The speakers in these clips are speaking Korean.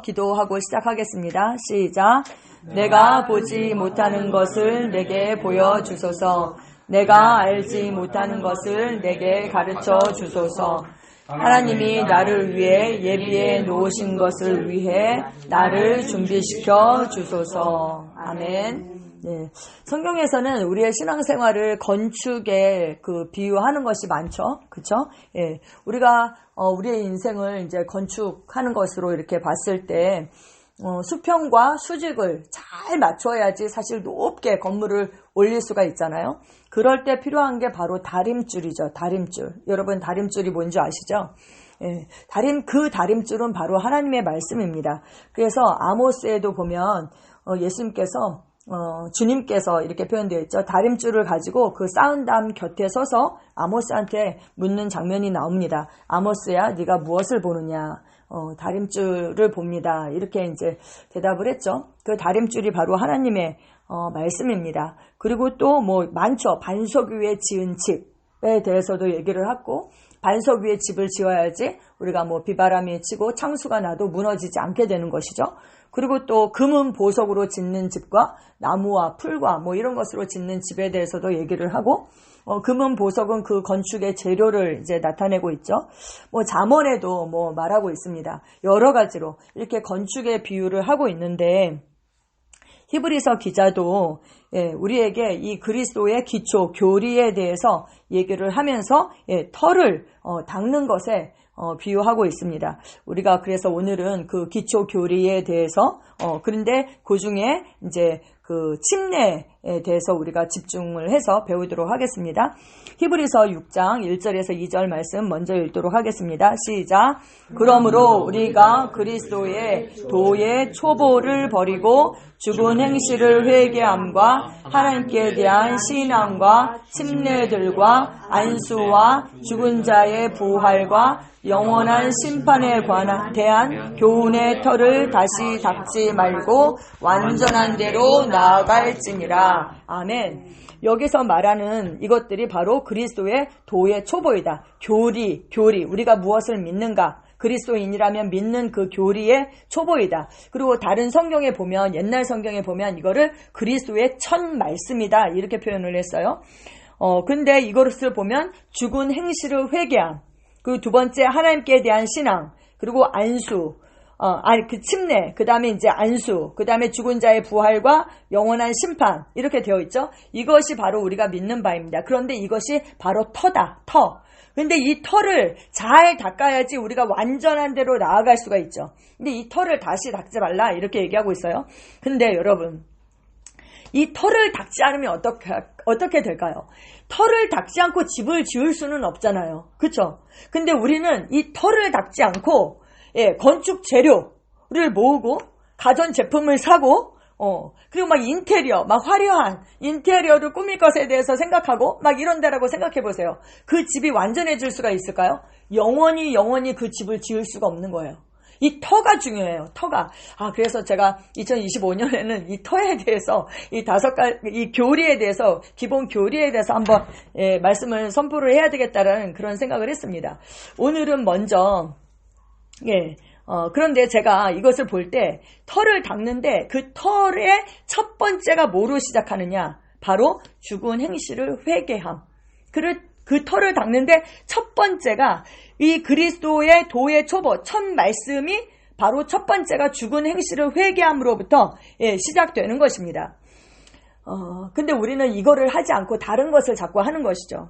기도하고 시작하겠습니다. 시작. 내가 보지 못하는 것을 내게 보여주소서. 내가 알지 못하는 것을 내게 가르쳐 주소서. 하나님이 나를 위해 예비해 놓으신 것을 위해 나를 준비시켜 주소서. 아멘. 네. 성경에서는 우리의 신앙생활을 건축에 비유하는 것이 많죠. 그쵸? 예. 우리가, 우리의 인생을 이제 건축하는 것으로 이렇게 봤을 때, 수평과 수직을 잘 맞춰야지 사실 높게 건물을 올릴 수가 있잖아요. 그럴 때 필요한 게 바로 다림줄이죠. 다림줄. 여러분 다림줄이 뭔지 아시죠? 예, 다림줄은 바로 하나님의 말씀입니다. 그래서 아모스에도 보면 예수님께서 주님께서 이렇게 표현되어 있죠. 다림줄을 가지고 그 쌓은 담 곁에 서서 아모스한테 묻는 장면이 나옵니다. 아모스야, 네가 무엇을 보느냐? 다림줄을 봅니다. 이렇게 이제 대답을 했죠. 그 다림줄이 바로 하나님의 말씀입니다. 그리고 또 많죠. 반석 위에 지은 집에 대해서도 얘기를 하고, 반석 위에 집을 지어야지 우리가 비바람이 치고 창수가 나도 무너지지 않게 되는 것이죠. 그리고 또 금은 보석으로 짓는 집과 나무와 풀과 이런 것으로 짓는 집에 대해서도 얘기를 하고, 금은 보석은 그 건축의 재료를 이제 나타내고 있죠. 잠언에도 말하고 있습니다. 여러 가지로 이렇게 건축의 비유를 하고 있는데, 히브리서 기자도 우리에게 이 그리스도의 기초 교리에 대해서 얘기를 하면서 터를 닦는 것에 비유하고 있습니다. 우리가 그래서 오늘은 그 기초 교리에 대해서 그런데 그 중에 이제 그 침례에 대해서 우리가 집중을 해서 배우도록 하겠습니다. 히브리서 6장 1절에서 2절 말씀 먼저 읽도록 하겠습니다. 시작. 그러므로 우리가 그리스도의 도의 초보를 버리고 죽은 행실을 회개함과 하나님께 대한 신앙과 침례들과 안수와 죽은 자의 부활과 영원한 심판에 대한 교훈의 터를 다시 닦지 말고 완전한 대로 나아갈지니라. 아멘. 여기서 말하는 이것들이 바로 그리스도의 도의 초보이다. 교리. 우리가 무엇을 믿는가? 그리스도인이라면 믿는 그 교리의 초보이다. 그리고 다른 성경에 보면, 옛날 성경에 보면 이거를 그리스도의 첫 말씀이다. 이렇게 표현을 했어요. 근데 이것을 보면 죽은 행실을 회개함. 그 두 번째 하나님께 대한 신앙. 그리고 안수. 그 침례, 그 다음에 이제 안수, 그 다음에 죽은 자의 부활과 영원한 심판, 이렇게 되어 있죠. 이것이 바로 우리가 믿는 바입니다. 그런데 이것이 바로 터다, 터. 근데 이 터를 잘 닦아야지 우리가 완전한 대로 나아갈 수가 있죠. 근데 이 터를 다시 닦지 말라, 이렇게 얘기하고 있어요. 근데 여러분, 이 터를 닦지 않으면 어떻게 될까요? 터를 닦지 않고 집을 지을 수는 없잖아요. 그쵸? 근데 우리는 이 터를 닦지 않고 건축 재료를 모으고 가전 제품을 사고 그리고 인테리어, 화려한 인테리어를 꾸밀 것에 대해서 생각하고 이런다라고 생각해 보세요. 그 집이 완전해질 수가 있을까요? 영원히 그 집을 지을 수가 없는 거예요. 이 터가 중요해요. 터가. 그래서 제가 2025년에는 이 터에 대해서 이 교리에 대해서, 기본 교리에 대해서 한번 말씀을 선포를 해야 되겠다라는 그런 생각을 했습니다. 오늘은 먼저 그런데 제가 이것을 볼 때 터를 닦는데 그 터의 첫 번째가 뭐로 시작하느냐? 바로 죽은 행실을 회개함. 그 터를 닦는데 첫 번째가 이 그리스도의 도의 초보, 첫 말씀이 바로 첫 번째가 죽은 행실을 회개함으로부터 시작되는 것입니다. 근데 우리는 이거를 하지 않고 다른 것을 자꾸 하는 것이죠.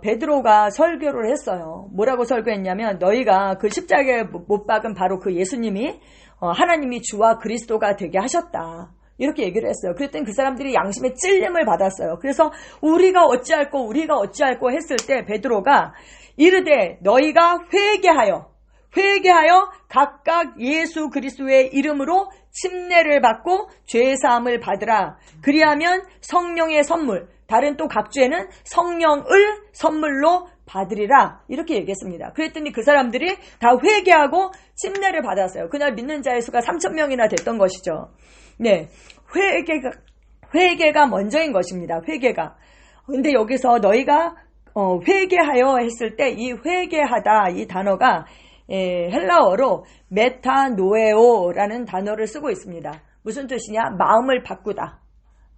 베드로가 설교를 했어요. 뭐라고 설교했냐면, 너희가 그 십자가에 못 박은 바로 그 예수님이 하나님이 주와 그리스도가 되게 하셨다. 이렇게 얘기를 했어요. 그랬더니 그 사람들이 양심의 찔림을 받았어요. 그래서 우리가 어찌할꼬 했을 때 베드로가 이르되 너희가 회개하여 각각 예수 그리스도의 이름으로 침례를 받고 죄사함을 받으라. 그리하면 성령의 선물, 다른 또 각주에는 성령을 선물로 받으리라. 이렇게 얘기했습니다. 그랬더니 그 사람들이 다 회개하고 침례를 받았어요. 그날 믿는 자의 수가 3,000명이나 됐던 것이죠. 네, 회개가 먼저인 것입니다. 회개가. 근데 여기서 너희가 회개하여 했을 때 이 회개하다 이 단어가 헬라어로 메타노에오라는 단어를 쓰고 있습니다. 무슨 뜻이냐? 마음을 바꾸다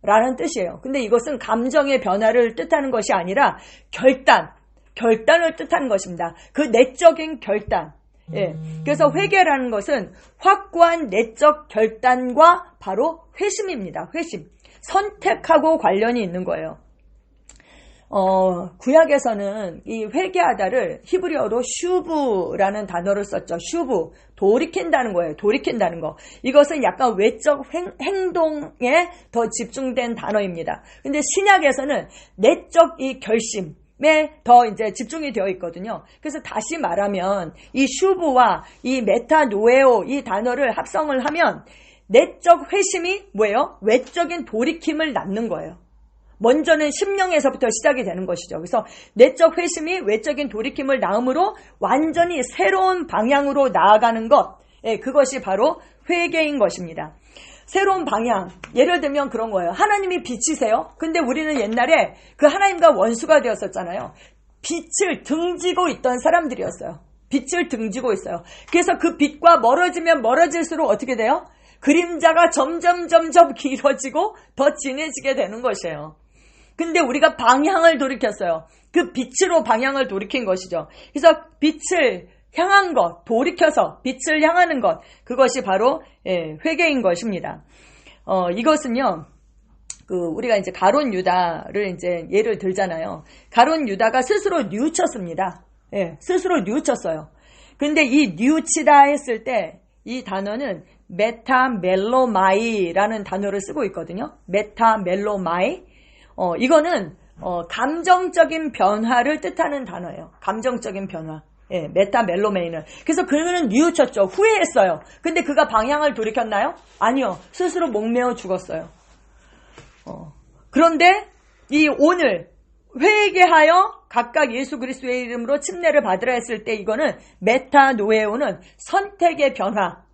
라는 뜻이에요. 근데 이것은 감정의 변화를 뜻하는 것이 아니라 결단을 뜻하는 것입니다. 그 내적인 결단. 그래서 회개라는 것은 확고한 내적 결단과 바로 회심입니다. 회심. 선택하고 관련이 있는 거예요. 구약에서는 이 회개하다를 히브리어로 슈브라는 단어를 썼죠. 슈브. 돌이킨다는 거예요. 돌이킨다는 거. 이것은 약간 외적 행동에 더 집중된 단어입니다. 근데 신약에서는 내적 이 결심에 더 이제 집중이 되어 있거든요. 그래서 다시 말하면 이 슈브와 이 메타노에오 이 단어를 합성을 하면 내적 회심이 뭐예요? 외적인 돌이킴을 낳는 거예요. 먼저는 심령에서부터 시작이 되는 것이죠. 그래서 내적 회심이 외적인 돌이킴을 낳음으로 완전히 새로운 방향으로 나아가는 것, 그것이 바로 회개인 것입니다. 새로운 방향, 예를 들면 그런 거예요. 하나님이 빛이세요. 근데 우리는 옛날에 그 하나님과 원수가 되었었잖아요. 빛을 등지고 있던 사람들이었어요. 빛을 등지고 있어요. 그래서 그 빛과 멀어지면 멀어질수록 어떻게 돼요? 그림자가 점점 길어지고 더 진해지게 되는 것이에요. 근데 우리가 방향을 돌이켰어요. 그 빛으로 방향을 돌이킨 것이죠. 그래서 빛을 향한 것, 돌이켜서 빛을 향하는 것, 그것이 바로 회개인 것입니다. 이것은요, 우리가 이제 가룟 유다를 이제 예를 들잖아요. 가룟 유다가 스스로 뉘우쳤습니다. 스스로 뉘우쳤어요. 근데 이 뉘우치다 했을 때 이 단어는 메타멜로마이라는 단어를 쓰고 있거든요. 메타멜로마이. 이거는 감정적인 변화를 뜻하는 단어예요. 감정적인 변화. 메타멜로메이는. 그래서 그는 뉘우쳤죠. 후회했어요. 근데 그가 방향을 돌이켰나요? 아니요. 스스로 목매어 죽었어요. 그런데 이 오늘 회개하여 각각 예수 그리스도의 이름으로 침례를 받으라 했을 때 이거는 메타노에오는 선택의 변화.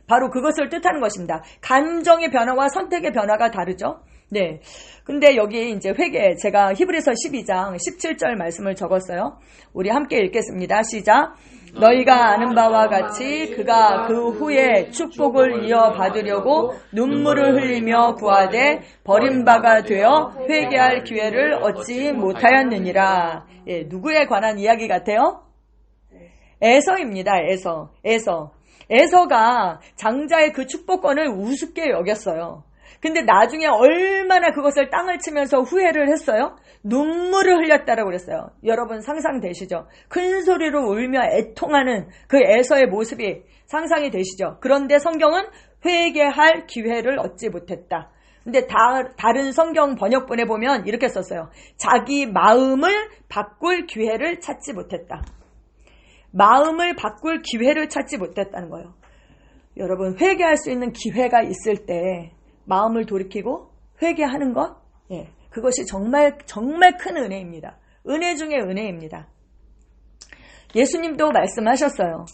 바로 그것을 뜻하는 것입니다. 감정의 변화와 선택의 변화가 다르죠. 네. 근데 여기 이제 회개, 제가 히브리서 12장 17절 말씀을 적었어요. 우리 함께 읽겠습니다. 시작. 너희가 아는 바와 같이 그가 그 후에 축복을 이어받으려고 눈물을 흘리며 구하되 버림바가 되어 회개할 기회를 얻지 못하였느니라. 누구에 관한 이야기 같아요? 에서입니다. 에서가 장자의 그 축복권을 우습게 여겼어요. 근데 나중에 얼마나 그것을 땅을 치면서 후회를 했어요? 눈물을 흘렸다라고 그랬어요. 여러분 상상되시죠? 큰 소리로 울며 애통하는 그 에서의 모습이 상상이 되시죠? 그런데 성경은 회개할 기회를 얻지 못했다. 근데 다른 성경 번역본에 보면 이렇게 썼어요. 자기 마음을 바꿀 기회를 찾지 못했다. 마음을 바꿀 기회를 찾지 못했다는 거예요. 여러분 회개할 수 있는 기회가 있을 때 마음을 돌이키고 회개하는 것, 그것이 정말 큰 은혜입니다. 은혜 중에 은혜입니다. 예수님도 말씀하셨어요.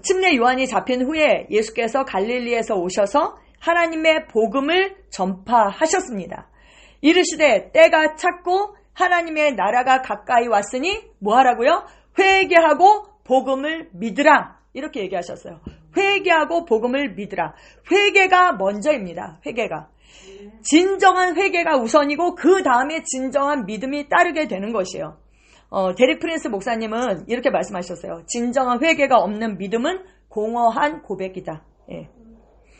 침례 요한이 잡힌 후에 예수께서 갈릴리에서 오셔서 하나님의 복음을 전파하셨습니다. 이르시되 때가 찼고 하나님의 나라가 가까이 왔으니 뭐 하라고요? 회개하고 복음을 믿으라. 이렇게 얘기하셨어요. 회개하고 복음을 믿으라. 회개가 먼저입니다. 회개가. 진정한 회개가 우선이고 그 다음에 진정한 믿음이 따르게 되는 것이에요. 데릭 프린스 목사님은 이렇게 말씀하셨어요. 진정한 회개가 없는 믿음은 공허한 고백이다.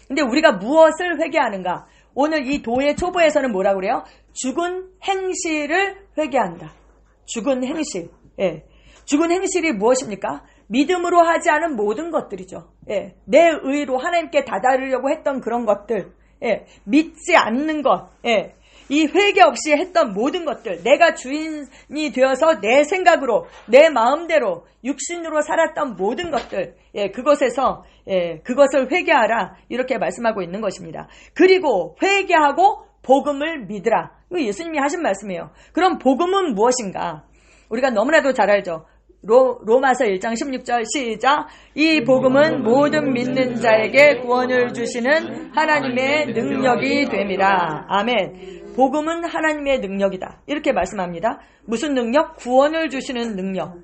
근데 우리가 무엇을 회개하는가? 오늘 이 도의 초보에서는 뭐라고 그래요? 죽은 행실을 회개한다. 죽은 행실. 죽은 행실이 무엇입니까? 믿음으로 하지 않은 모든 것들이죠. 내 의로 하나님께 다다르려고 했던 그런 것들, 믿지 않는 것, 이 회개 없이 했던 모든 것들, 내가 주인이 되어서 내 생각으로, 내 마음대로, 육신으로 살았던 모든 것들, 그것을 회개하라 이렇게 말씀하고 있는 것입니다. 그리고 회개하고 복음을 믿으라. 이거 예수님이 하신 말씀이에요. 그럼 복음은 무엇인가? 우리가 너무나도 잘 알죠. 로마서 1장 16절 시작. 이 복음은 모든 믿는 자에게 구원을 주시는 하나님의 능력이 됨이라. 아멘. 복음은 하나님의 능력이다. 이렇게 말씀합니다. 무슨 능력? 구원을 주시는 능력.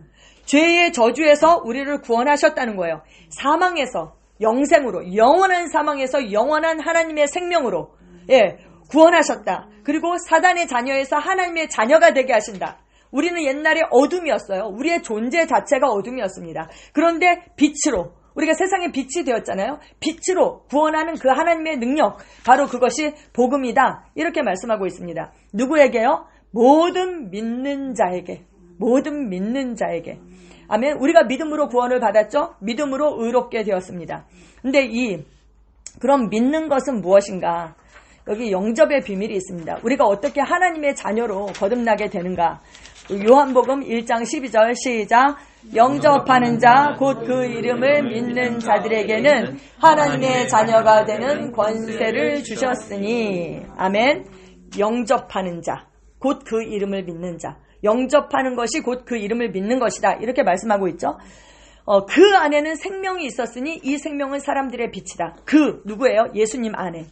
죄의 저주에서 우리를 구원하셨다는 거예요. 사망에서 영생으로, 영원한 사망에서 영원한 하나님의 생명으로 구원하셨다. 그리고 사단의 자녀에서 하나님의 자녀가 되게 하신다. 우리는 옛날에 어둠이었어요. 우리의 존재 자체가 어둠이었습니다. 그런데 빛으로, 우리가 세상의 빛이 되었잖아요. 빛으로 구원하는 그 하나님의 능력, 바로 그것이 복음이다. 이렇게 말씀하고 있습니다. 누구에게요? 모든 믿는 자에게. 모든 믿는 자에게. 아멘. 우리가 믿음으로 구원을 받았죠? 믿음으로 의롭게 되었습니다. 근데 그럼 믿는 것은 무엇인가? 여기 영접의 비밀이 있습니다. 우리가 어떻게 하나님의 자녀로 거듭나게 되는가? 요한복음 1장 12절 시작. 영접하는 자 곧 그 이름을 믿는 자들에게는 하나님의 자녀가 되는 권세를 주셨으니. 아멘. 영접하는 자 곧 그 이름을 믿는 자. 영접하는 것이 곧 그 이름을 믿는 것이다. 이렇게 말씀하고 있죠. 그 안에는 생명이 있었으니 이 생명은 사람들의 빛이다. 그 누구예요? 예수님 안에.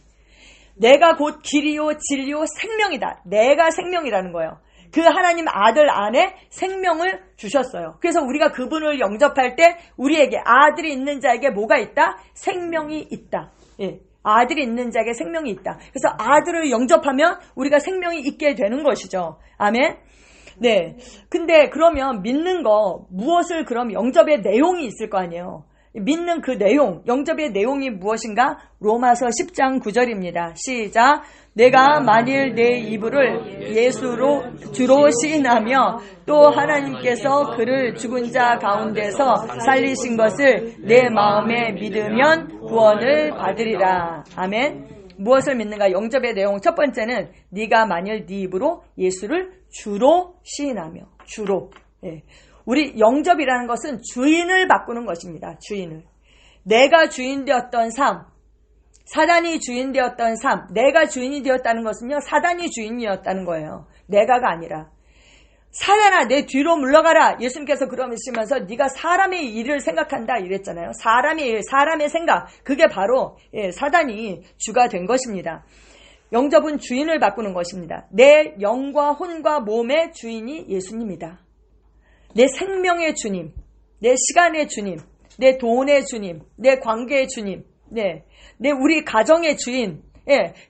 내가 곧 길이요 진리요 생명이다. 내가 생명이라는 거예요. 그 하나님 아들 안에 생명을 주셨어요. 그래서 우리가 그분을 영접할 때 우리에게 아들이 있는 자에게 뭐가 있다? 생명이 있다. 예. 아들이 있는 자에게 생명이 있다. 그래서 아들을 영접하면 우리가 생명이 있게 되는 것이죠. 아멘. 네. 근데 그러면 믿는 거 무엇을 그럼 영접의 내용이 있을 거 아니에요. 믿는 그 내용, 영접의 내용이 무엇인가? 로마서 10장 9절입니다. 시작. 내가 만일 내 이불을 예수로 주로 시인하며 또 하나님께서 그를 죽은 자 가운데서 살리신 것을 내 마음에 믿으면 구원을 받으리라. 아멘. 무엇을 믿는가? 영접의 내용 첫 번째는 네가 만일 네 입으로 예수를 주로 시인하며. 주로. 예. 우리 영접이라는 것은 주인을 바꾸는 것입니다. 주인을. 내가 주인 되었던 삶, 사단이 주인 되었던 삶, 내가 주인이 되었다는 것은요, 사단이 주인이었다는 거예요. 내가가 아니라. 사단아, 내 뒤로 물러가라. 예수님께서 그러시면서 네가 사람의 일을 생각한다 이랬잖아요. 사람의 생각, 그게 바로 사단이 주가 된 것입니다. 영접은 주인을 바꾸는 것입니다. 내 영과 혼과 몸의 주인이 예수님이다. 내 생명의 주님, 내 시간의 주님, 내 돈의 주님, 내 관계의 주님, 내 우리 가정의 주인,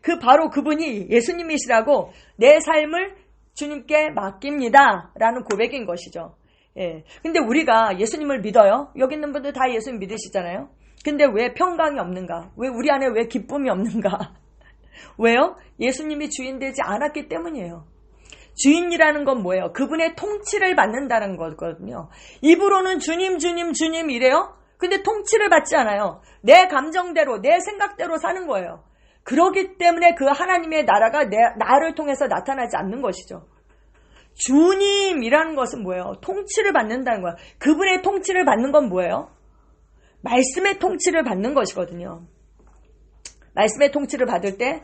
그 바로 그분이 예수님이시라고 내 삶을 주님께 맡깁니다. 라는 고백인 것이죠. 근데 우리가 예수님을 믿어요? 여기 있는 분들 다 예수님 믿으시잖아요? 근데 왜 평강이 없는가? 왜 우리 안에 왜 기쁨이 없는가? 왜요? 예수님이 주인 되지 않았기 때문이에요. 주인이라는 건 뭐예요? 그분의 통치를 받는다는 거거든요. 입으로는 주님, 주님, 주님 이래요? 근데 통치를 받지 않아요. 내 감정대로, 내 생각대로 사는 거예요. 그렇기 때문에 그 하나님의 나라가 나를 통해서 나타나지 않는 것이죠. 주님이라는 것은 뭐예요? 통치를 받는다는 거예요. 그분의 통치를 받는 건 뭐예요? 말씀의 통치를 받는 것이거든요. 말씀의 통치를 받을 때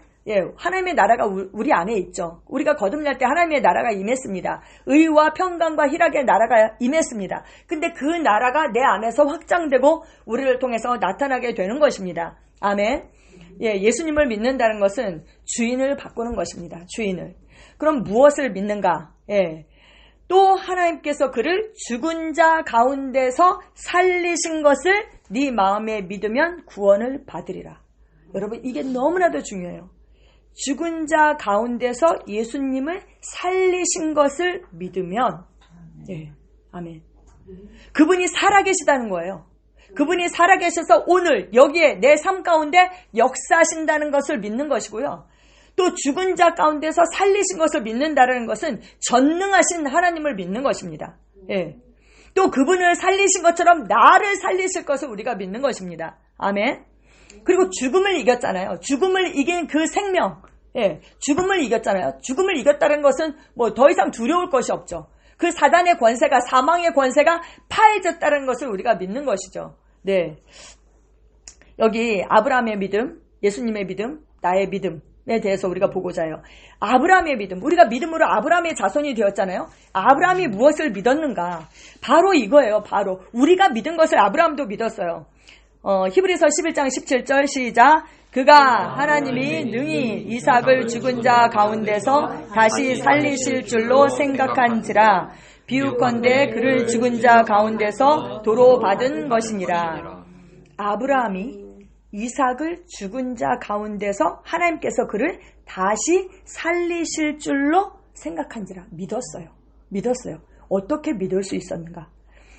하나님의 나라가 우리 안에 있죠. 우리가 거듭날 때 하나님의 나라가 임했습니다. 의와 평강과 희락의 나라가 임했습니다. 근데 그 나라가 내 안에서 확장되고 우리를 통해서 나타나게 되는 것입니다. 아멘. 예수님을 믿는다는 것은 주인을 바꾸는 것입니다. 주인을. 그럼 무엇을 믿는가? 또 하나님께서 그를 죽은 자 가운데서 살리신 것을 네 마음에 믿으면 구원을 받으리라. 여러분, 이게 너무나도 중요해요. 죽은 자 가운데서 예수님을 살리신 것을 믿으면, 아멘. 그분이 살아계시다는 거예요. 그분이 살아계셔서 오늘 여기에 내 삶 가운데 역사하신다는 것을 믿는 것이고요. 또 죽은 자 가운데서 살리신 것을 믿는다는 것은 전능하신 하나님을 믿는 것입니다. 또 그분을 살리신 것처럼 나를 살리실 것을 우리가 믿는 것입니다. 아멘. 그리고 죽음을 이겼잖아요. 죽음을 이긴 그 생명. 죽음을 이겼잖아요. 죽음을 이겼다는 것은 뭐 더 이상 두려울 것이 없죠. 그 사단의 권세가, 사망의 권세가 파해졌다는 것을 우리가 믿는 것이죠. 네. 여기 아브라함의 믿음, 예수님의 믿음, 나의 믿음에 대해서 우리가 보고자 해요. 아브라함의 믿음, 우리가 믿음으로 아브라함의 자손이 되었잖아요. 아브라함이 무엇을 믿었는가? 바로 이거예요. 바로 우리가 믿은 것을 아브라함도 믿었어요. 히브리서 11장 17절 시작. 그가 하나님이 능히 이삭을 죽은 자 가운데서 다시 살리실 줄로 생각한지라. 비유컨대 그를 죽은 자 가운데서 도로 받은 것이니라. 아브라함이 이삭을 죽은 자 가운데서 하나님께서 그를 다시 살리실 줄로 생각한지라. 믿었어요. 어떻게 믿을 수 있었는가?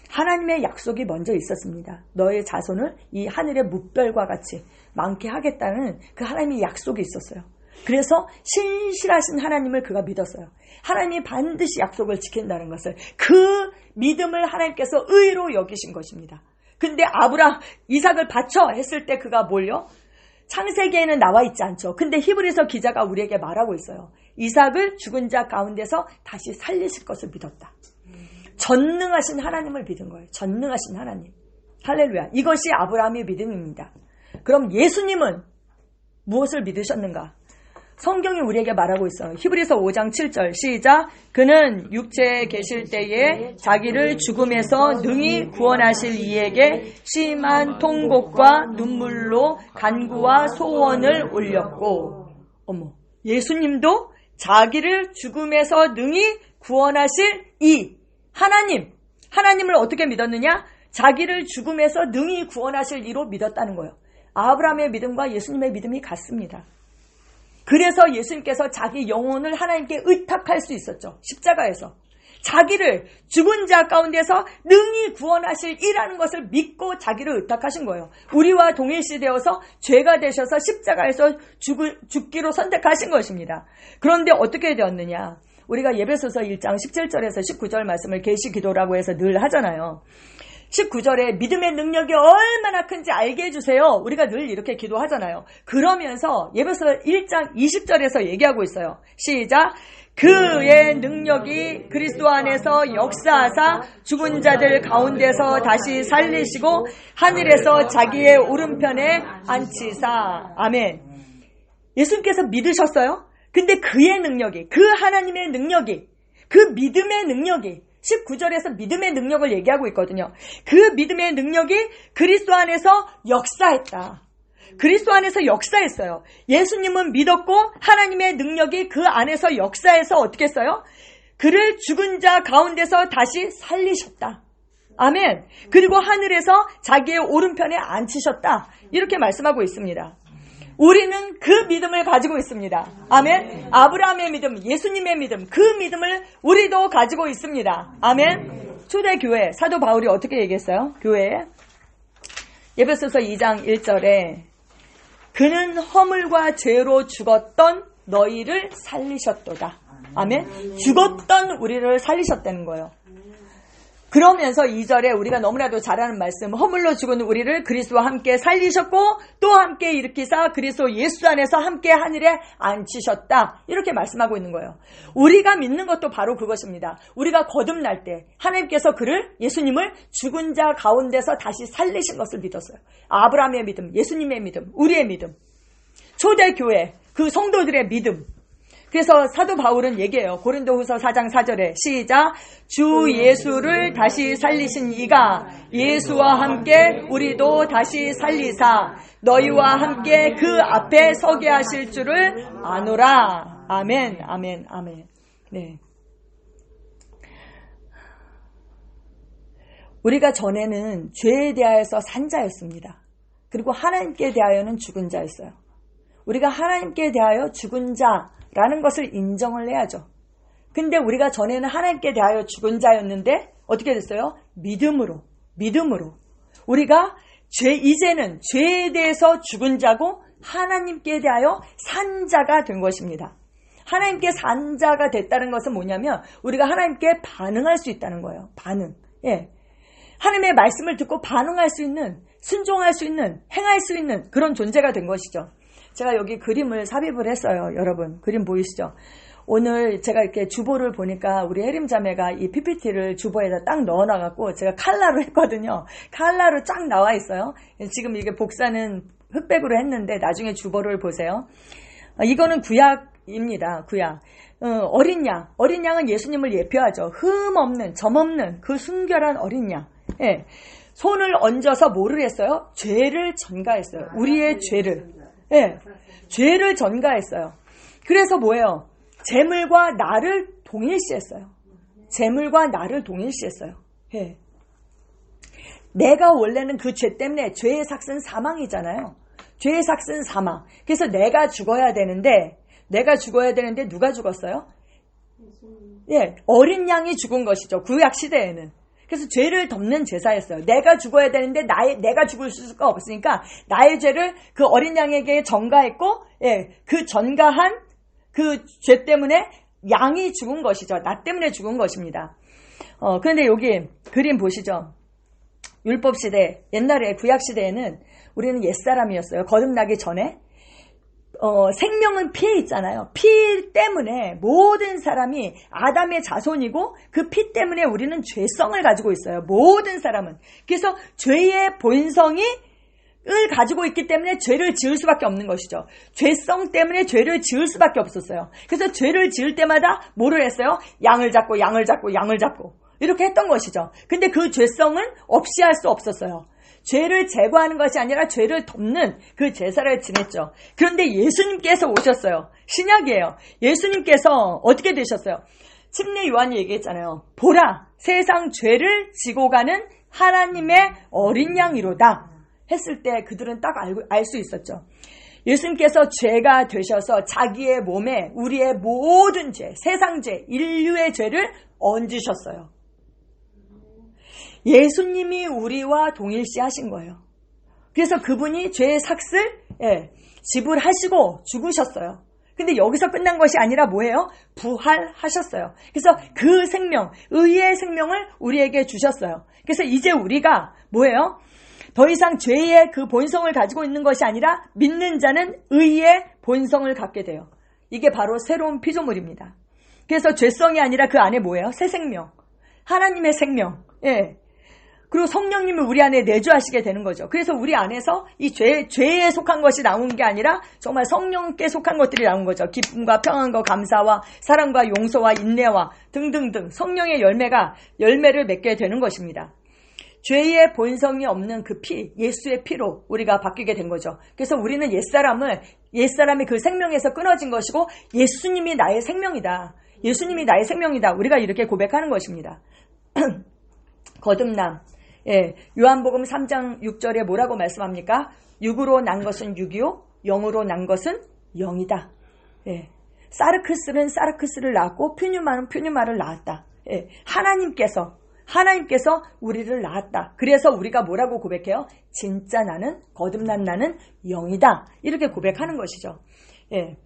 하나님의 약속이 먼저 있었습니다. 너의 자손을 이 하늘의 뭇별과 같이 많게 하겠다는 그 하나님의 약속이 있었어요. 그래서 신실하신 하나님을 그가 믿었어요. 하나님이 반드시 약속을 지킨다는 것을, 그 믿음을 하나님께서 의로 여기신 것입니다. 근데 이삭을 바쳐 했을 때 그가 뭘요? 창세기에는 나와 있지 않죠. 근데 히브리서 기자가 우리에게 말하고 있어요. 이삭을 죽은 자 가운데서 다시 살리실 것을 믿었다. 전능하신 하나님을 믿은 거예요. 전능하신 하나님. 할렐루야. 이것이 아브라함의 믿음입니다. 그럼 예수님은 무엇을 믿으셨는가? 성경이 우리에게 말하고 있어요. 히브리서 5장 7절 시작. 그는 육체에 계실 때에 자기를 죽음에서 능히 구원하실 이에게 심한 통곡과 눈물로 간구와 소원을 올렸고. 예수님도 자기를 죽음에서 능히 구원하실 이 하나님을 어떻게 믿었느냐? 자기를 죽음에서 능히 구원하실 이로 믿었다는 거예요. 아브라함의 믿음과 예수님의 믿음이 같습니다. 그래서 예수님께서 자기 영혼을 하나님께 의탁할 수 있었죠. 십자가에서. 자기를 죽은 자 가운데서 능히 구원하실 이라는 것을 믿고 자기를 의탁하신 거예요. 우리와 동일시되어서 죄가 되셔서 십자가에서 죽기로 선택하신 것입니다. 그런데 어떻게 되었느냐? 우리가 예배소서 1장 17절에서 19절 말씀을 계시기도라고 해서 늘 하잖아요. 19절에 믿음의 능력이 얼마나 큰지 알게 해주세요. 우리가 늘 이렇게 기도하잖아요. 그러면서 예배소 1장 20절에서 얘기하고 있어요. 시작. 그의 능력이 그리스도 안에서 역사하사 죽은 자들 가운데서 다시 살리시고 하늘에서 자기의 오른편에 앉히사. 아멘. 예수님께서 믿으셨어요? 근데 그의 능력이, 그 하나님의 능력이, 그 믿음의 능력이 19절에서 믿음의 능력을 얘기하고 있거든요. 그 믿음의 능력이 그리스도 안에서 역사했다. 그리스도 안에서 역사했어요. 예수님은 믿었고 하나님의 능력이 그 안에서 역사해서 어떻게 했어요? 그를 죽은 자 가운데서 다시 살리셨다. 아멘. 그리고 하늘에서 자기의 오른편에 앉히셨다. 이렇게 말씀하고 있습니다. 우리는 그 믿음을 가지고 있습니다. 아멘. 아브라함의 믿음, 예수님의 믿음, 그 믿음을 우리도 가지고 있습니다. 아멘. 초대교회 사도 바울이 어떻게 얘기했어요? 교회에 에베소서 2장 1절에 그는 허물과 죄로 죽었던 너희를 살리셨도다. 아멘. 죽었던 우리를 살리셨다는 거예요. 그러면서 2절에 우리가 너무나도 잘 아는 말씀, 허물로 죽은 우리를 그리스도와 함께 살리셨고 또 함께 일으키사 그리스도 예수 안에서 함께 하늘에 앉히셨다. 이렇게 말씀하고 있는 거예요. 우리가 믿는 것도 바로 그것입니다. 우리가 거듭날 때 하나님께서 예수님을 죽은 자 가운데서 다시 살리신 것을 믿었어요. 아브라함의 믿음, 예수님의 믿음, 우리의 믿음, 초대교회, 그 성도들의 믿음. 그래서 사도 바울은 얘기해요. 고린도후서 4장 4절에 시작. 주 예수를 다시 살리신 이가 예수와 함께 우리도 다시 살리사 너희와 함께 그 앞에 서게 하실 줄을 아노라. 아멘, 아멘, 아멘. 네. 우리가 전에는 죄에 대하여서 산 자였습니다. 그리고 하나님께 대하여는 죽은 자였어요. 우리가 하나님께 대하여 죽은 자라는 것을 인정을 해야죠. 근데 우리가 전에는 하나님께 대하여 죽은 자였는데 어떻게 됐어요? 믿음으로. 우리가 이제는 죄에 대해서 죽은 자고 하나님께 대하여 산 자가 된 것입니다. 하나님께 산 자가 됐다는 것은 뭐냐면 우리가 하나님께 반응할 수 있다는 거예요. 반응. 예. 하나님의 말씀을 듣고 반응할 수 있는, 순종할 수 있는, 행할 수 있는 그런 존재가 된 것이죠. 제가 여기 그림을 삽입을 했어요. 여러분 그림 보이시죠? 오늘 제가 이렇게 주보를 보니까 우리 혜림 자매가 이 PPT를 주보에다 딱 넣어놔갖고 제가 칼라로 했거든요. 칼라로 쫙 나와 있어요. 지금 이게 복사는 흑백으로 했는데 나중에 주보를 보세요. 이거는 구약입니다. 구약. 어린 양은 예수님을 예표하죠. 흠 없는, 점 없는 그 순결한 어린 양. 예. 손을 얹어서 뭐를 했어요? 죄를 전가했어요. 우리의 죄를. 예. 죄를 전가했어요. 그래서 뭐예요? 재물과 나를 동일시했어요. 재물과 나를 동일시했어요. 예. 내가 원래는 그 죄 때문에 죄의 삭은 사망이잖아요. 죄의 삭은 사망. 그래서 내가 죽어야 되는데 누가 죽었어요? 예, 어린 양이 죽은 것이죠. 구약 시대에는. 그래서 죄를 덮는 제사였어요. 내가 죽어야 되는데 내가 죽을 수가 없으니까 나의 죄를 그 어린 양에게 전가했고, 예, 그 전가한 그 죄 때문에 양이 죽은 것이죠. 나 때문에 죽은 것입니다. 그런데 여기 그림 보시죠. 율법 시대, 옛날에 구약 시대에는 우리는 옛사람이었어요. 거듭나기 전에. 생명은 피에 있잖아요. 피 때문에 모든 사람이 아담의 자손이고 그 피 때문에 우리는 죄성을 가지고 있어요. 모든 사람은. 그래서 죄의 본성이 을 가지고 있기 때문에 죄를 지을 수밖에 없는 것이죠. 죄성 때문에 죄를 지을 수밖에 없었어요. 그래서 죄를 지을 때마다 뭐를 했어요? 양을 잡고 이렇게 했던 것이죠. 근데 그 죄성은 없이 할 수 없었어요. 죄를 제거하는 것이 아니라 죄를 덮는 그 제사를 지냈죠. 그런데 예수님께서 오셨어요. 신약이에요. 예수님께서 어떻게 되셨어요? 침례 요한이 얘기했잖아요. 보라, 세상 죄를 지고 가는 하나님의 어린 양이로다 했을 때 그들은 딱 알 수 있었죠. 예수님께서 죄가 되셔서 자기의 몸에 우리의 모든 죄, 세상 죄, 인류의 죄를 얹으셨어요. 예수님이 우리와 동일시하신 거예요. 그래서 그분이 죄의 삭을 지불하시고 죽으셨어요. 근데 여기서 끝난 것이 아니라 뭐예요? 부활하셨어요. 그래서 그 생명, 의의 생명을 우리에게 주셨어요. 그래서 이제 우리가 뭐예요? 더 이상 죄의 그 본성을 가지고 있는 것이 아니라 믿는 자는 의의 본성을 갖게 돼요. 이게 바로 새로운 피조물입니다. 그래서 죄성이 아니라 그 안에 뭐예요? 새 생명. 하나님의 생명. 예. 그리고 성령님을 우리 안에 내주하시게 되는 거죠. 그래서 우리 안에서 이 죄에 속한 것이 나온 게 아니라 정말 성령께 속한 것들이 나온 거죠. 기쁨과 평안과 감사와 사랑과 용서와 인내와 등등등 성령의 열매를 맺게 되는 것입니다. 죄의 본성이 없는 그 피, 예수의 피로 우리가 바뀌게 된 거죠. 그래서 우리는 옛사람이 그 생명에서 끊어진 것이고 예수님이 나의 생명이다. 예수님이 나의 생명이다. 우리가 이렇게 고백하는 것입니다. 거듭남. 예, 요한복음 3장 6절에 뭐라고 말씀합니까? 육으로 난 것은 육이요, 영으로 난 것은 영이다. 예, 사르크스는 사르크스를 낳았고 퓨뉴마는 퓨뉴마를 낳았다. 예, 하나님께서 우리를 낳았다. 그래서 우리가 뭐라고 고백해요? 진짜 나는 거듭난 나는 영이다. 이렇게 고백하는 것이죠. 예.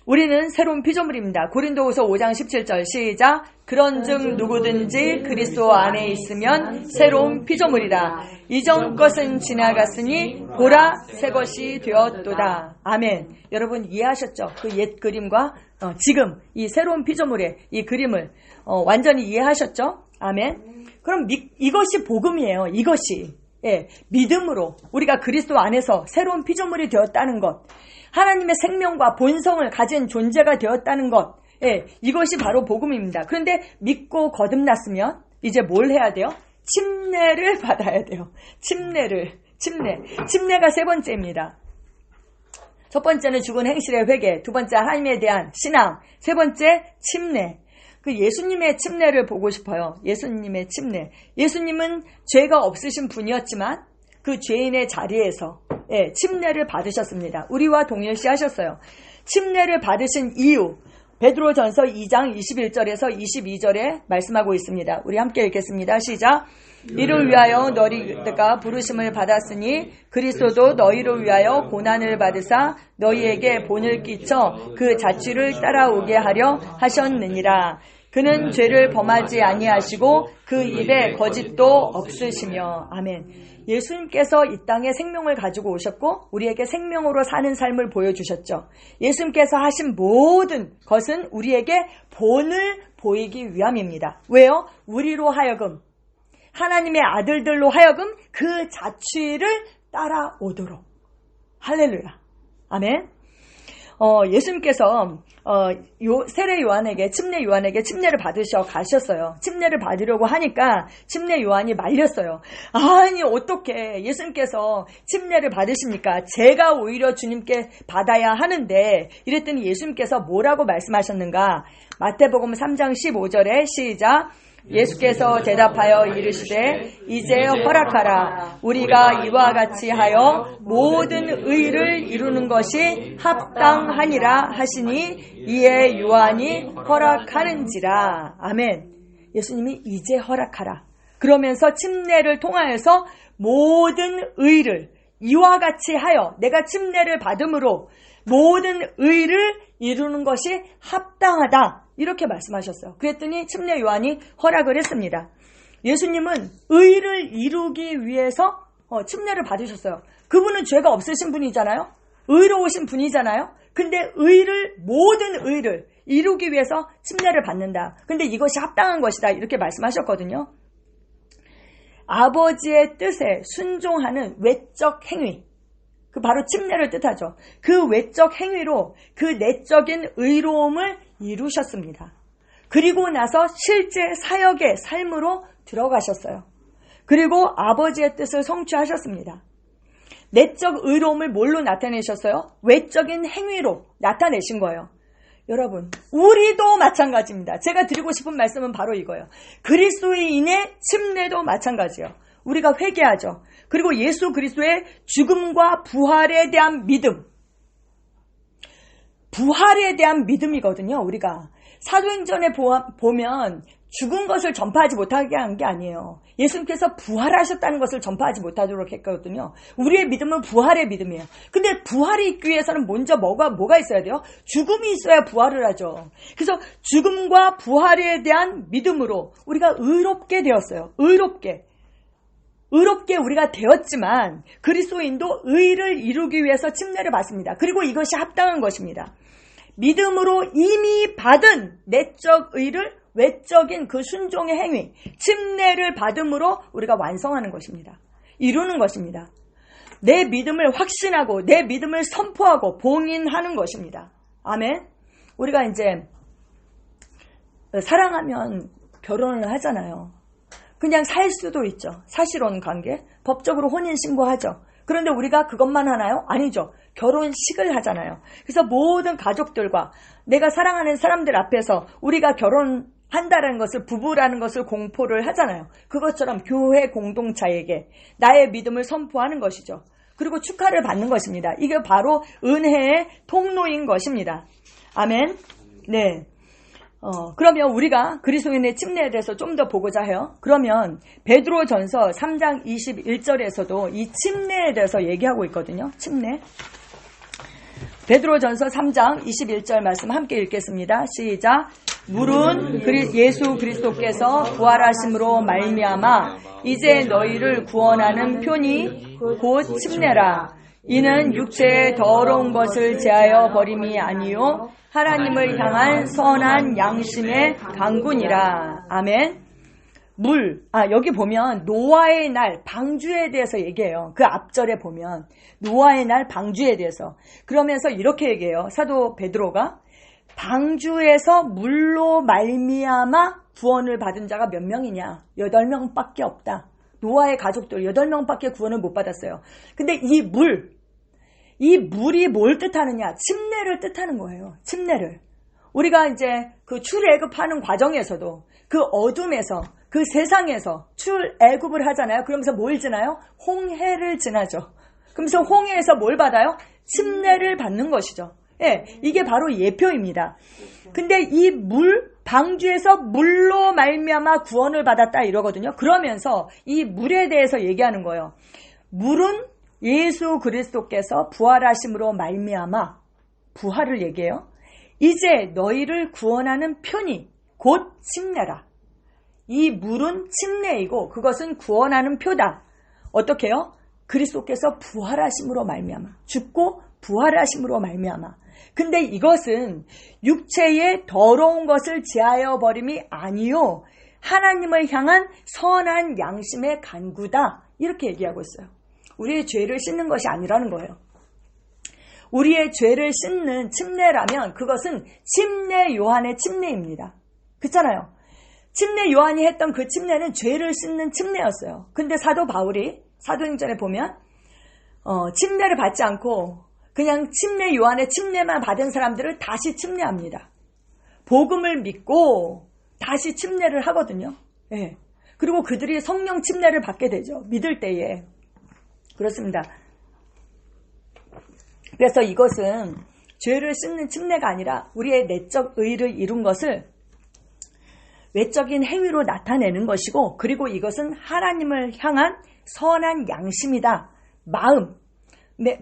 우리는 새로운 피조물입니다. 고린도후서 5장 17절 시작. 그런즉 누구든지 그리스도 안에 있으면 새로운 피조물이라. 이전 것은 지나갔으니 보라 새 것이 되었도다. 아멘. 여러분 이해하셨죠? 그 옛 그림과 지금 이 새로운 피조물의 이 그림을 완전히 이해하셨죠? 아멘. 그럼 이것이 복음이에요. 이것이. 예, 믿음으로 우리가 그리스도 안에서 새로운 피조물이 되었다는 것. 하나님의 생명과 본성을 가진 존재가 되었다는 것. 예, 이것이 바로 복음입니다. 그런데 믿고 거듭났으면 이제 뭘 해야 돼요? 침례를 받아야 돼요. 침례가 세 번째입니다. 첫 번째는 죽은 행실의 회개, 두 번째 하나님에 대한 신앙, 세 번째 침례. 그 예수님의 침례를 보고 싶어요. 예수님의 침례. 예수님은 죄가 없으신 분이었지만 그 죄인의 자리에서 침례를 받으셨습니다. 우리와 동일시하셨어요. 침례를 받으신 이유, 베드로전서 2장 21절에서 22절에 말씀하고 있습니다. 우리 함께 읽겠습니다. 시작. 이를 위하여 너희가 부르심을 받았으니 그리스도도 너희를 위하여 고난을 받으사 너희에게 본을 끼쳐 그 자취를 따라오게 하려 하셨느니라. 그는 죄를 범하지 아니하시고 그 입에 거짓도 없으시며. 아멘. 예수님께서 이 땅에 생명을 가지고 오셨고 우리에게 생명으로 사는 삶을 보여주셨죠. 예수님께서 하신 모든 것은 우리에게 본을 보이기 위함입니다. 왜요? 우리로 하여금 하나님의 아들들로 하여금 그 자취를 따라오도록. 할렐루야. 아멘. 예수님께서 세례 요한에게 침례 요한에게 침례를 받으셔 가셨어요. 침례를 받으려고 하니까 침례 요한이 말렸어요. 아니 어떻게 예수님께서 침례를 받으십니까? 제가 오히려 주님께 받아야 하는데 이랬더니 예수님께서 뭐라고 말씀하셨는가? 마태복음 3장 15절에 시작. 예수께서 대답하여 이르시되 이제 허락하라. 우리가 이와 같이 하여 모든 의를 이루는 것이 합당하니라 하시니 이에 요한이 허락하는지라. 아멘. 예수님이 이제 허락하라. 그러면서 침례를 통하여서 모든 의를 이와 같이 하여 내가 침례를 받음으로 모든 의를 이루는 것이 합당하다. 이렇게 말씀하셨어요. 그랬더니 침례 요한이 허락을 했습니다. 예수님은 의를 이루기 위해서 침례를 받으셨어요. 그분은 죄가 없으신 분이잖아요. 의로우신 분이잖아요. 근데 모든 의를 이루기 위해서 침례를 받는다. 근데 이것이 합당한 것이다. 이렇게 말씀하셨거든요. 아버지의 뜻에 순종하는 외적 행위. 그 바로 침례를 뜻하죠. 그 외적 행위로 그 내적인 의로움을 이루셨습니다. 그리고 나서 실제 사역의 삶으로 들어가셨어요. 그리고 아버지의 뜻을 성취하셨습니다. 내적 의로움을 뭘로 나타내셨어요? 외적인 행위로 나타내신 거예요. 여러분, 우리도 마찬가지입니다. 제가 드리고 싶은 말씀은 바로 이거예요. 그리스도인의 침례도 마찬가지예요. 우리가 회개하죠. 그리고 예수 그리스도의 죽음과 부활에 대한 믿음. 부활에 대한 믿음이거든요. 우리가 사도행전에 보면 죽은 것을 전파하지 못하게 한 게 아니에요. 예수님께서 부활하셨다는 것을 전파하지 못하도록 했거든요. 우리의 믿음은 부활의 믿음이에요. 근데 부활이 있기 위해서는 먼저 뭐가 있어야 돼요? 죽음이 있어야 부활을 하죠. 그래서 죽음과 부활에 대한 믿음으로 우리가 의롭게 되었어요. 의롭게 우리가 되었지만 그리스도인도 의를 이루기 위해서 침례를 받습니다. 그리고 이것이 합당한 것입니다. 믿음으로 이미 받은 내적 의를 외적인 그 순종의 행위, 침례를 받음으로 우리가 완성하는 것입니다. 이루는 것입니다. 내 믿음을 확신하고 내 믿음을 선포하고 봉인하는 것입니다. 아멘. 우리가 이제 사랑하면 결혼을 하잖아요. 그냥 살 수도 있죠. 사실혼 관계, 법적으로 혼인신고하죠. 그런데 우리가 그것만 하나요? 아니죠. 결혼식을 하잖아요. 그래서 모든 가족들과 내가 사랑하는 사람들 앞에서 우리가 결혼한다는 것을, 부부라는 것을 공포를 하잖아요. 그것처럼 교회 공동체에게 나의 믿음을 선포하는 것이죠. 그리고 축하를 받는 것입니다. 이게 바로 은혜의 통로인 것입니다. 아멘. 네. 그러면 우리가 그리스도인의 침례에 대해서 좀 더 보고자 해요. 그러면 베드로전서 3장 21절에서도 이 침례에 대해서 얘기하고 있거든요. 침례. 베드로전서 3장 21절 말씀 함께 읽겠습니다. 시작. 물은 예수 그리스도께서 부활하심으로 말미암아 이제 너희를 구원하는 표니 곧 침례라. 이는 육체의 더러운 것을 제하여 버림이 아니요 하나님을 향한 선한 양심의 강군이라. 아멘. 여기 보면 노아의 날 방주에 대해서 얘기해요. 그 앞절에 보면 노아의 날 방주에 대해서. 그러면서 이렇게 얘기해요. 사도 베드로가 방주에서 물로 말미암아 구원을 받은 자가 몇 명이냐? 8명밖에 없다. 노아의 가족들 8명밖에 구원을 못 받았어요. 근데 이 물이 뭘 뜻하느냐? 침례를 뜻하는 거예요. 침례를. 우리가 이제 그 출애굽하는 과정에서도 그 어둠에서 그 세상에서 출애굽을 하잖아요. 그러면서 뭘 지나요? 홍해를 지나죠. 그러면서 홍해에서 뭘 받아요? 침례를 받는 것이죠. 예, 이게 바로 예표입니다. 근데 이 방주에서 물로 말미암아 구원을 받았다 이러거든요. 그러면서 이 물에 대해서 얘기하는 거예요. 물은 예수 그리스도께서 부활하심으로 말미암아 부활을 얘기해요. 이제 너희를 구원하는 편이 곧 침례라. 이 물은 침례이고 그것은 구원하는 표다. 어떻게 해요? 그리스도께서 부활하심으로 말미암아 죽고 부활하심으로 말미암아. 근데 이것은 육체의 더러운 것을 제하여 버림이 아니요 하나님을 향한 선한 양심의 간구다. 이렇게 얘기하고 있어요. 우리의 죄를 씻는 것이 아니라는 거예요. 우리의 죄를 씻는 침례라면 그것은 침례 요한의 침례입니다. 그렇잖아요. 침례 요한이 했던 그 침례는 죄를 씻는 침례였어요. 근데 사도 바울이 사도행전에 보면 침례를 받지 않고 그냥 침례 요한의 침례만 받은 사람들을 다시 침례합니다. 복음을 믿고 다시 침례를 하거든요. 예. 그리고 그들이 성령 침례를 받게 되죠. 믿을 때에. 그렇습니다. 그래서 이것은 죄를 씻는 침례가 아니라 우리의 내적 의를 이룬 것을 외적인 행위로 나타내는 것이고, 그리고 이것은 하나님을 향한 선한 양심이다. 마음.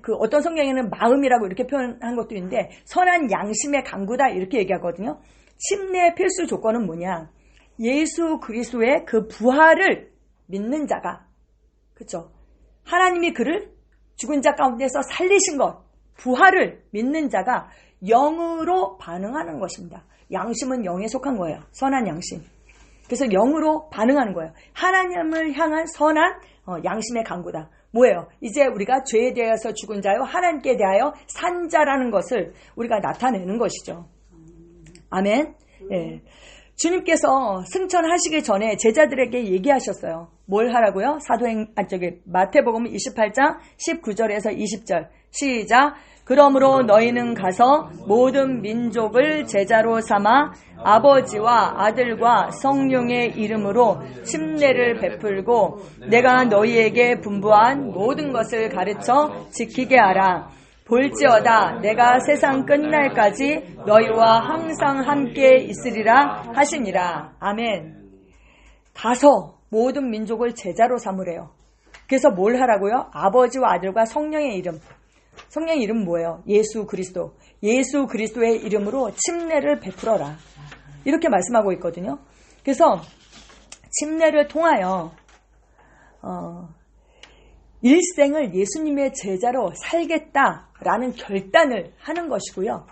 그 어떤 성경에는 마음이라고 이렇게 표현한 것도 있는데, 선한 양심의 강구다 이렇게 얘기하거든요. 침례의 필수 조건은 뭐냐? 예수 그리스도의 그 부활을 믿는 자가, 그렇죠? 하나님이 그를 죽은 자 가운데서 살리신 것, 부활을 믿는 자가 영으로 반응하는 것입니다. 양심은 영에 속한 거예요. 선한 양심. 그래서 영으로 반응하는 거예요. 하나님을 향한 선한 양심의 강구다. 뭐예요? 이제 우리가 죄에 대해서 죽은 자요 하나님께 대하여 산 자라는 것을 우리가 나타내는 것이죠. 아멘. 예. 주님께서 승천하시기 전에 제자들에게 얘기하셨어요. 뭘 하라고요? 마태복음 28장 19절에서 20절. 시작. 그러므로 너희는 가서 모든 민족을 제자로 삼아 아버지와 아들과 성령의 이름으로 침례를 베풀고 내가 너희에게 분부한 모든 것을 가르쳐 지키게 하라. 볼지어다 내가 세상 끝날까지 너희와 항상 함께 있으리라 하시니라. 아멘. 가서 모든 민족을 제자로 삼으래요. 그래서 뭘 하라고요? 아버지와 아들과 성령의 이름. 성령의 이름은 뭐예요? 예수 그리스도. 예수 그리스도의 이름으로 침례를 베풀어라. 이렇게 말씀하고 있거든요. 그래서 침례를 통하여 일생을 예수님의 제자로 살겠다라는 결단을 하는 것이고요.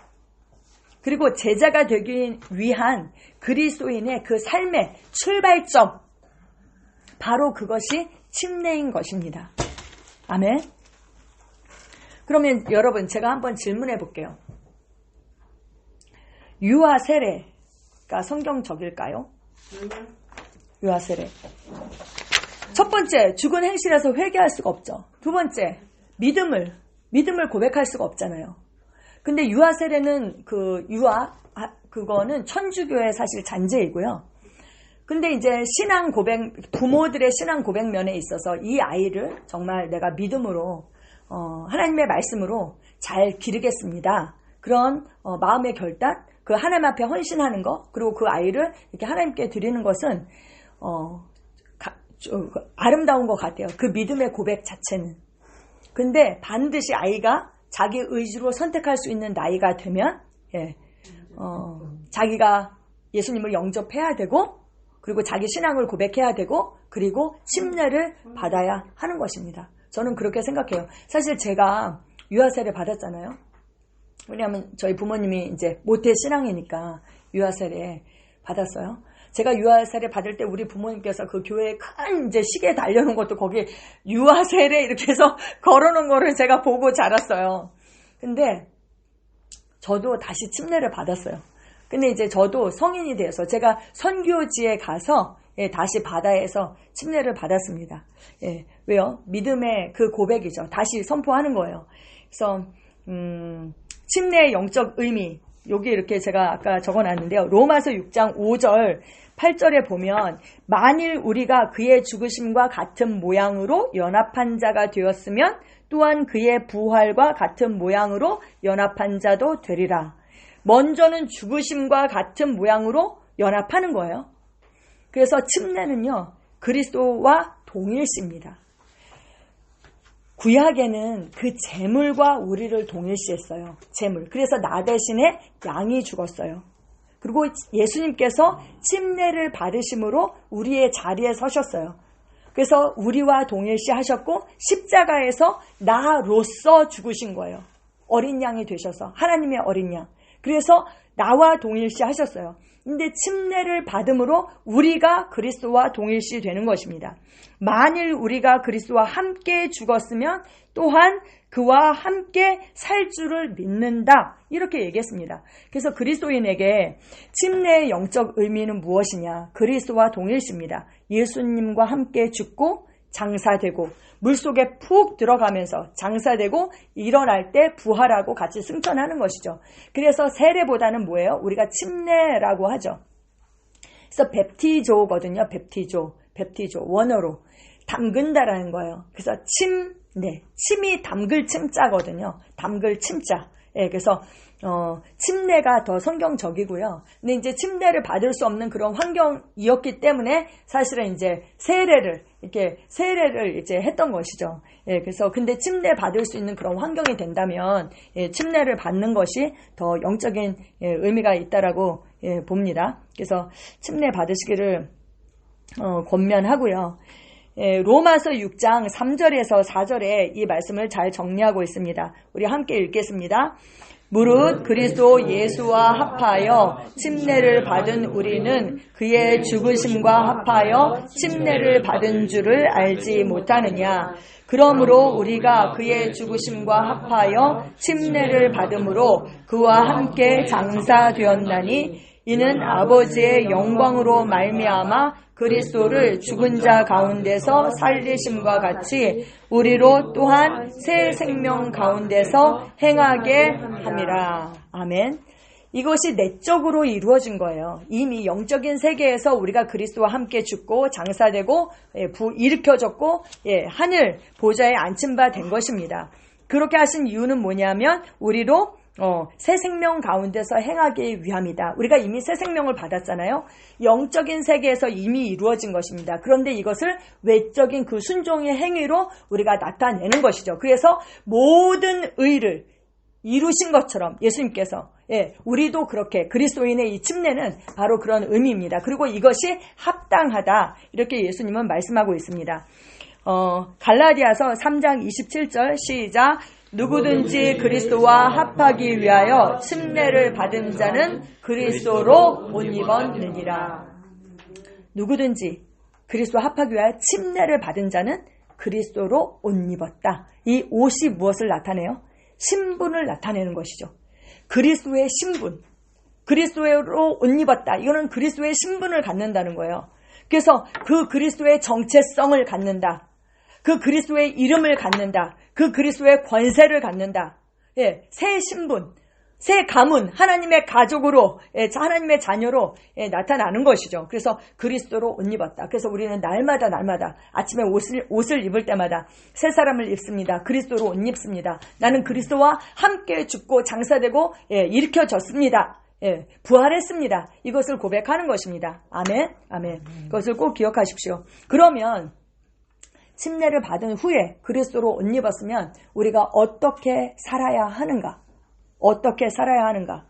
그리고 제자가 되기 위한 그리스도인의 그 삶의 출발점, 바로 그것이 침례인 것입니다. 아멘. 그러면 여러분, 제가 한번 질문해 볼게요. 유아 세례가 성경적일까요? 유아 세례. 첫 번째, 죽은 행실에서 회개할 수가 없죠. 두 번째, 믿음을 고백할 수가 없잖아요. 근데 유아 세례는 그거는 천주교의 사실 잔재이고요. 근데 이제 신앙 고백, 부모들의 신앙 고백 면에 있어서 이 아이를 정말 내가 믿음으로 하나님의 말씀으로 잘 기르겠습니다. 그런 마음의 결단, 그 하나님 앞에 헌신하는 것, 그리고 그 아이를 이렇게 하나님께 드리는 것은 아름다운 것 같아요. 그 믿음의 고백 자체는. 근데 반드시 아이가 자기 의지로 선택할 수 있는 나이가 되면 자기가 예수님을 영접해야 되고, 그리고 자기 신앙을 고백해야 되고, 그리고 침례를 받아야 하는 것입니다. 저는 그렇게 생각해요. 사실 제가 유아세례 받았잖아요. 왜냐하면 저희 부모님이 이제 모태 신앙이니까 유아세례 받았어요. 제가 유아세례 받을 때 우리 부모님께서 그 교회에 큰 이제 시계 달려놓은 것도 거기 유아세례 이렇게 해서 걸어놓은 거를 제가 보고 자랐어요. 근데 저도 다시 침례를 받았어요. 근데 이제 저도 성인이 돼서 제가 선교지에 가서 다시 바다에서 침례를 받았습니다. 왜요? 믿음의 그 고백이죠. 다시 선포하는 거예요. 그래서 침례의 영적 의미, 여기 이렇게 제가 아까 적어놨는데요. 로마서 6장 5절 8절에 보면 만일 우리가 그의 죽으심과 같은 모양으로 연합한 자가 되었으면 또한 그의 부활과 같은 모양으로 연합한 자도 되리라. 먼저는 죽으심과 같은 모양으로 연합하는 거예요. 그래서 침례는요, 그리스도와 동일시입니다. 구약에는 그 제물과 우리를 동일시했어요. 제물. 그래서 나 대신에 양이 죽었어요. 그리고 예수님께서 침례를 받으심으로 우리의 자리에 서셨어요. 그래서 우리와 동일시 하셨고 십자가에서 나로서 죽으신 거예요. 어린 양이 되셔서, 하나님의 어린 양. 그래서 나와 동일시 하셨어요. 근데 침례를 받음으로 우리가 그리스도와 동일시 되는 것입니다. 만일 우리가 그리스도와 함께 죽었으면 또한 그와 함께 살 줄을 믿는다. 이렇게 얘기했습니다. 그래서 그리스도인에게 침례의 영적 의미는 무엇이냐? 그리스도와 동일시입니다. 예수님과 함께 죽고 장사되고 물속에 푹 들어가면서 장사되고 일어날 때 부활하고 같이 승천하는 것이죠. 그래서 세례보다는 뭐예요? 우리가 침례라고 하죠. 그래서 뵙티조거든요. 뵙티조 원어로 담근다라는 거예요. 그래서 침이 담글 침자거든요. 담글 침자. 예, 그래서 침례가 더 성경적이고요. 근데 이제 침례를 받을 수 없는 그런 환경이었기 때문에 사실은 이제 세례를 이제 했던 것이죠. 예, 그래서 근데 침례 받을 수 있는 그런 환경이 된다면 침례를 받는 것이 더 영적인 의미가 있다라고 봅니다. 그래서 침례 받으시기를 권면하고요. 로마서 6장 3절에서 4절에 이 말씀을 잘 정리하고 있습니다. 우리 함께 읽겠습니다. 무릇 그리스도 예수와 합하여 침례를 받은 우리는 그의 죽으심과 합하여 침례를 받은 줄을 알지 못하느냐. 그러므로 우리가 그의 죽으심과 합하여 침례를 받음으로 그와 함께 장사되었나니 이는 아버지의 영광으로 말미암아 그리스도를 죽은 자 가운데서 살리심과 같이 우리로 또한 새 생명 가운데서 행하게 함이라. 아멘. 이것이 내적으로 이루어진 거예요. 이미 영적인 세계에서 우리가 그리스도와 함께 죽고 장사되고 일으켜졌고 하늘 보좌에 앉힌 바 된 것입니다. 그렇게 하신 이유는 뭐냐면 우리로 새 생명 가운데서 행하기 위함이다. 우리가 이미 새 생명을 받았잖아요. 영적인 세계에서 이미 이루어진 것입니다. 그런데 이것을 외적인 그 순종의 행위로 우리가 나타내는 것이죠. 그래서 모든 의를 이루신 것처럼 예수님께서 우리도 그렇게 그리스도인의 이 침례는 바로 그런 의미입니다. 그리고 이것이 합당하다. 이렇게 예수님은 말씀하고 있습니다. 갈라디아서 3장 27절 시작. 누구든지 그리스도와 합하기 위하여 침례를 받은 자는 그리스도로 옷 입었느니라. 누구든지 그리스도와 합하기 위하여 침례를 받은 자는 그리스도로 옷 입었다. 이 옷이 무엇을 나타내요? 신분을 나타내는 것이죠. 그리스도의 신분, 그리스도로 옷 입었다. 이거는 그리스도의 신분을 갖는다는 거예요. 그래서 그 그리스도의 정체성을 갖는다. 그 그리스도의 이름을 갖는다. 그 그리스도의 권세를 갖는다. 새 신분, 새 가문, 하나님의 가족으로, 하나님의 자녀로 나타나는 것이죠. 그래서 그리스도로 옷 입었다. 그래서 우리는 날마다 아침에 옷을 입을 때마다 새 사람을 입습니다. 그리스도로 옷 입습니다. 나는 그리스도와 함께 죽고 장사되고 일으켜졌습니다. 부활했습니다. 이것을 고백하는 것입니다. 아멘, 아멘. 그것을 꼭 기억하십시오. 그러면 침례를 받은 후에 그리스도로 옷 입었으면 우리가 어떻게 살아야 하는가? 어떻게 살아야 하는가?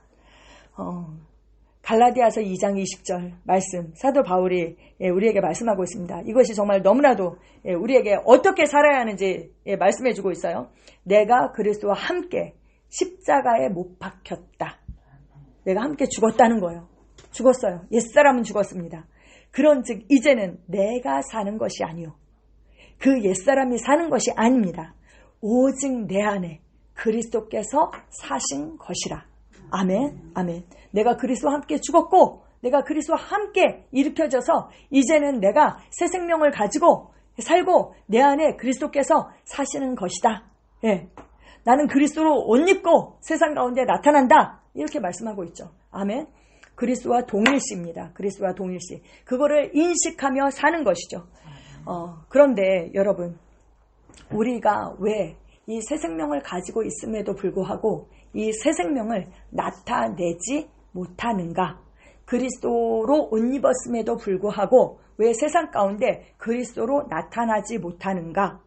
갈라디아서 2장 20절 말씀 사도 바울이 우리에게 말씀하고 있습니다. 이것이 정말 너무나도 우리에게 어떻게 살아야 하는지 말씀해 주고 있어요. 내가 그리스도와 함께 십자가에 못 박혔다. 내가 함께 죽었다는 거예요. 죽었어요. 옛사람은 죽었습니다. 그런즉 이제는 내가 사는 것이 아니요 그 옛사람이 사는 것이 아닙니다. 오직 내 안에 그리스도께서 사신 것이라. 아멘, 아멘. 내가 그리스도와 함께 죽었고 내가 그리스도와 함께 일으켜져서 이제는 내가 새 생명을 가지고 살고 내 안에 그리스도께서 사시는 것이다. 나는 그리스도로 옷 입고 세상 가운데 나타난다. 이렇게 말씀하고 있죠. 아멘. 그리스도와 동일시입니다. 그리스도와 동일시. 그거를 인식하며 사는 것이죠. 그런데 여러분, 우리가 왜 이 새 생명을 가지고 있음에도 불구하고 이 새 생명을 나타내지 못하는가? 그리스도로 옷 입었음에도 불구하고 왜 세상 가운데 그리스도로 나타나지 못하는가?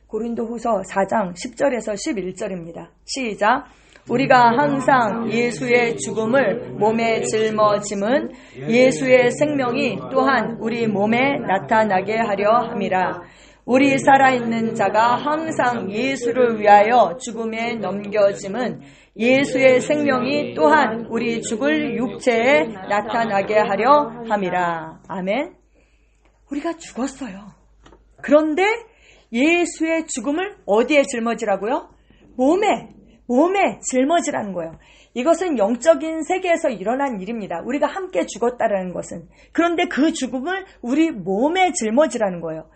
고린도후서 4장 10절에서 11절입니다. 시작. 우리가 항상 예수의 죽음을 몸에 짊어짐은 예수의 생명이 또한 우리 몸에 나타나게 하려 함이라. 우리 살아있는 자가 항상 예수를 위하여 죽음에 넘겨짐은 예수의 생명이 또한 우리 죽을 육체에 나타나게 하려 함이라. 아멘. 우리가 죽었어요. 그런데 예수의 죽음을 어디에 짊어지라고요? 몸에 짊어지라는 거예요. 이것은 영적인 세계에서 일어난 일입니다. 우리가 함께 죽었다라는 것은. 그런데 그 죽음을 우리 몸에 짊어지라는 거예요.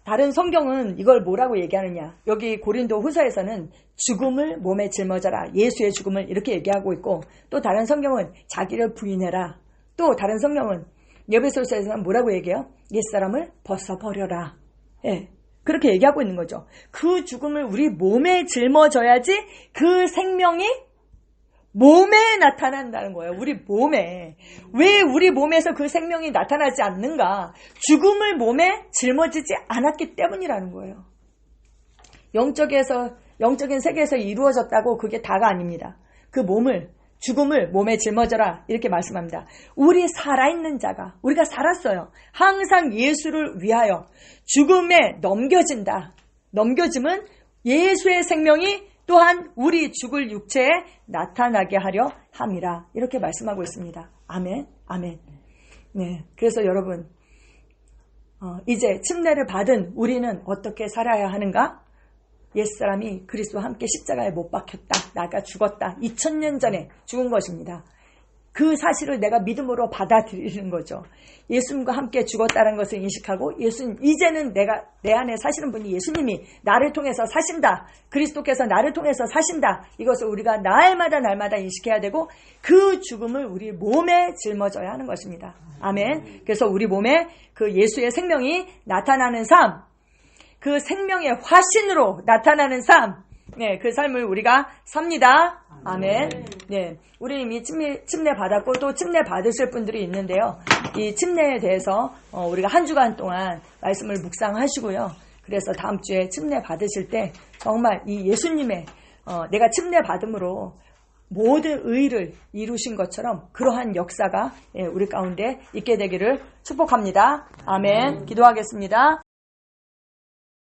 다른 성경은 이걸 뭐라고 얘기하느냐. 여기 고린도 후서에서는 죽음을 몸에 짊어져라. 예수의 죽음을 이렇게 얘기하고 있고, 또 다른 성경은 자기를 부인해라. 또 다른 성경은 에베소서에서는 뭐라고 얘기해요? 옛사람을 벗어버려라. 예, 그렇게 얘기하고 있는 거죠. 그 죽음을 우리 몸에 짊어져야지 그 생명이 몸에 나타난다는 거예요. 우리 몸에. 왜 우리 몸에서 그 생명이 나타나지 않는가? 죽음을 몸에 짊어지지 않았기 때문이라는 거예요. 영적인 세계에서 이루어졌다고 그게 다가 아닙니다. 그 죽음을 몸에 짊어져라 이렇게 말씀합니다. 우리 살아있는 자가, 우리가 살았어요. 항상 예수를 위하여 죽음에 넘겨진다. 넘겨짐은 예수의 생명이 또한 우리 죽을 육체에 나타나게 하려 함이라. 이렇게 말씀하고 있습니다. 아멘, 아멘. 네, 그래서 여러분, 이제 침례를 받은 우리는 어떻게 살아야 하는가? 옛사람이 그리스도와 함께 십자가에 못 박혔다. 나가 죽었다. 2000년 전에 죽은 것입니다. 그 사실을 내가 믿음으로 받아들이는 거죠. 예수님과 함께 죽었다는 것을 인식하고 이제는 내 안에 사시는 분이 예수님이 나를 통해서 사신다. 그리스도께서 나를 통해서 사신다. 이것을 우리가 날마다 인식해야 되고 그 죽음을 우리 몸에 짊어져야 하는 것입니다. 아멘. 그래서 우리 몸에 그 예수의 생명이 나타나는 삶, 그 생명의 화신으로 나타나는 삶, 네, 그 삶을 우리가 삽니다. 아멘. 네, 우리 이미 침례 받았고 또 침례 받으실 분들이 있는데요. 이 침례에 대해서 우리가 한 주간 동안 말씀을 묵상하시고요. 그래서 다음 주에 침례 받으실 때 정말 이 예수님의 내가 침례 받음으로 모든 의를 이루신 것처럼 그러한 역사가 우리 가운데 있게 되기를 축복합니다. 아멘. 기도하겠습니다.